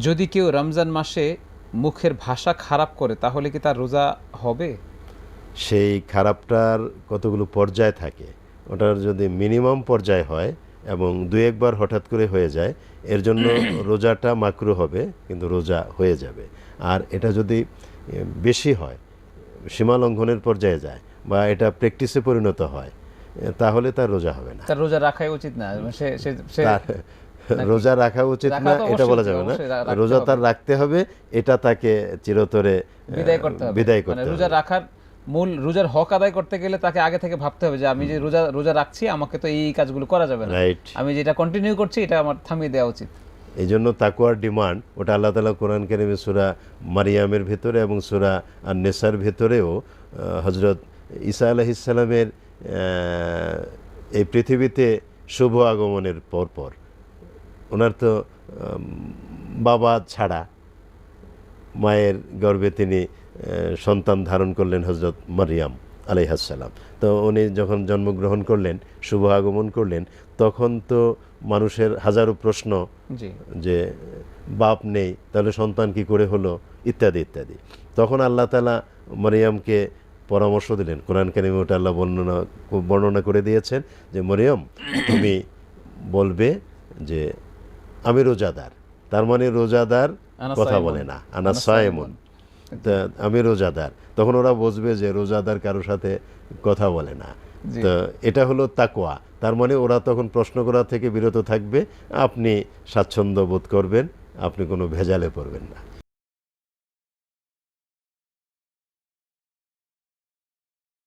যদি কেউ রমজান মাসে মুখের ভাষা খারাপ করে তাহলে কি তার রোজা হবে? সেই খারাপটার কতগুলো পর্যায় থাকে, ওটার যদি মিনিমাম পর্যায় হয় এবং দুই একবার হঠাৎ করে হয়ে যায়, এর জন্য রোজাটা মাকরু হবে, কিন্তু রোজা হয়ে যাবে। আর এটা যদি বেশি হয়, সীমা লঙ্ঘনের পর্যায়ে যায়, বা এটা প্র্যাকটিসে পরিণত হয়, তাহলে তার রোজা হবে না। তার রোজা রাখাই উচিত না, সে সে সে তার নাকি? রোজা রাখা উচিত রাখা না তো এটা অবশ্যই বলা উচিত, যাবে না। অবশ্যই রাখতে রোজা হবে। তার রাখতে হবে, এটা তাকে চিরতরে বিদায় করতে হবে। বিদায় মানে করতে রোজা হবে। রাখার মূল, রোজার হক আদায় করতে গেলে তাকে আগে থেকে ভাবতে হবে যে আমি যে রোজা রোজা রাখছি, আমাকে তো এই কাজগুলো করা যাবে না, রাইট। আমি যেটা কন্টিনিউ করছি এটা আমার থামিয়ে দেওয়া উচিত। এই জন্য তাকওয়ার ডিমান্ড, ওটা আল্লাহ তাআলা কোরআন কারিমে সূরা মারিয়ামের ভেতরে এবং সূরা আন-নিসার ভেতরেও হযরত ঈসা আলাইহিস সালামের এই পৃথিবীতে শুভ আগমনের পরপর ওনার তো বাবা ছাড়া মায়ের গর্ভে তিনি সন্তান ধারণ করলেন, হযরত মারিয়াম আলাইহিস সালাম। তো উনি যখন জন্মগ্রহণ করলেন, শুভ আগমন করলেন, তখন তো মানুষের হাজারো প্রশ্ন জি, যে বাপ নেই, তাহলে সন্তান কি করে হলো, ইত্যাদি ইত্যাদি। তখন আল্লাহ তাআলা মরিয়মকে পরামর্শ দিলেন, কোরআন কারিমে ওটা আল্লাহ বর্ণনা করে দিয়েছেন যে মরিয়ম, তুমি বলবে যে আমি রোজাদার। তার মানে রোজাদার আনা কথা সাইমুন। বলে না, আনা আনা সাইমুন, সাইমুন। তা আমি রোজাদার। তখন ওরা বুঝবে যে রোজাদার কারোর সাথে কথা বলে না। জি। তো এটা হলো তাকওয়া। তার মানে ওরা তখন প্রশ্ন করা থেকে বিরত থাকবে, আপনি স্বাচ্ছন্দ্য বোধ করবেন, আপনি কোনো ভেজালে পড়বেন না।